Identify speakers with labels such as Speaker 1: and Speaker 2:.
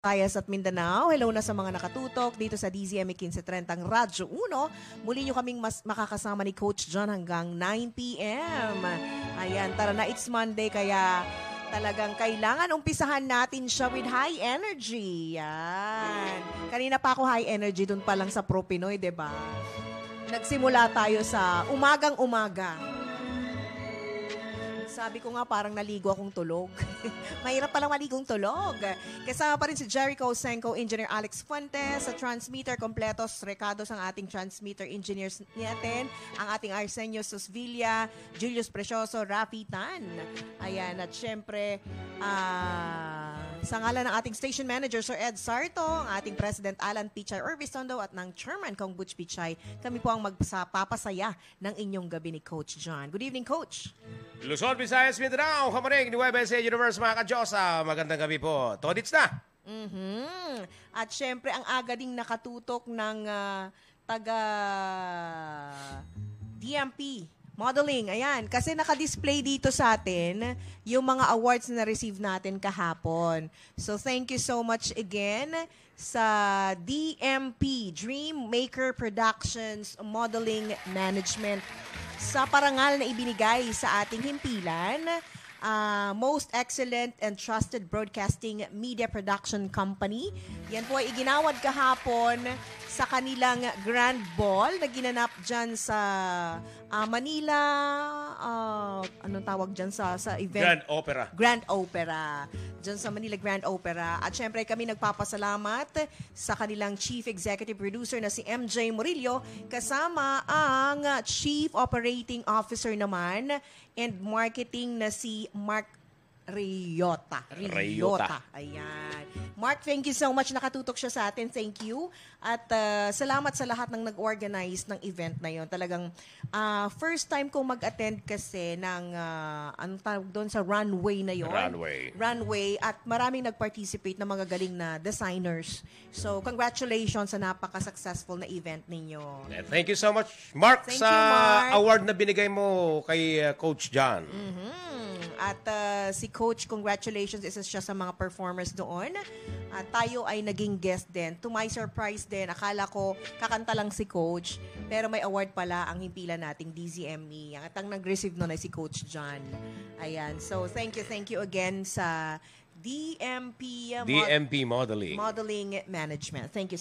Speaker 1: Visayas at Mindanao. Hello na sa mga nakatutok dito sa DZME 1530 Radyo 1. Muli nyo kaming makakasama ni Coach John hanggang 9 p.m. Ayan, tara na, it's Monday kaya talagang kailangan umpisahan natin siya with high energy. Yan. Kanina pa ako high energy dun pa lang sa Pro Pinoy, diba? Nagsimula tayo sa umagang-umaga. Sabi ko nga parang naligo akong tulog. Mahirap palang maligong tulog. Kasama pa rin si Jericho Senko, Engineer Alex Fuentes, sa transmitter kompletos, Recados ang ating transmitter engineers natin, ang ating Arsenio Susvilla, Julius Precioso, Rafi Tan. Ayan, at syempre, sa ngalan ng ating station manager, Sir Ed Sarto, ang ating President Alan Pichay Orbistondo at ng Chairman Kong Butch Pichay, kami po ang magpapasaya ng inyong gabi ni Coach John. Good evening, Coach.
Speaker 2: Luzon, Visayas, Mindanao, Kamaring, Nueva Ecija Universe, mga ka-Diyosa. Magandang gabi po. Todits na.
Speaker 1: At syempre, ang aga ding nakatutok ng taga DMP Modeling. Ayan, kasi naka-display dito sa atin yung mga awards na receive natin kahapon. So, thank you so much again sa DMP, Dream Maker Productions Modeling Management, sa parangal na ibinigay sa ating himpilan, Most Excellent and Trusted Broadcasting Media Production Company. Yan po ay iginawad kahapon sa kanilang Grand Ball na ginanap dyan sa Manila. Anong tawag dyan sa event?
Speaker 2: Grand Opera.
Speaker 1: Grand Opera. Dyan sa Manila Grand Opera. At syempre kami nagpapasalamat sa kanilang Chief Executive Producer na si MJ Murillo, kasama ang Chief Operating Officer naman and Marketing na si Mark Reyota. Ayan. Mark, thank you so much. Nakatutok siya sa atin. Thank you. At salamat sa lahat ng nag-organize ng event na yon. Talagang first time kong mag-attend kasi ng anong tawag doon sa runway na yon. Runway. At maraming nag-participate na mga galing na designers. So, congratulations sa napaka-successful na event ninyo.
Speaker 2: Thank you so much, Mark,
Speaker 1: Thank
Speaker 2: sa
Speaker 1: you, Mark.
Speaker 2: award na binigay mo kay Coach John.
Speaker 1: At si Coach, congratulations, isa siya sa mga performers doon. At tayo ay naging guest din. To my surprise din, akala ko kakanta lang si Coach, pero may award pala ang himpilan nating DZME. At ang nag-receive nun ay si Coach John. Ayan. So, thank you again sa DMP
Speaker 2: Modeling
Speaker 1: Modeling Management. Thank you.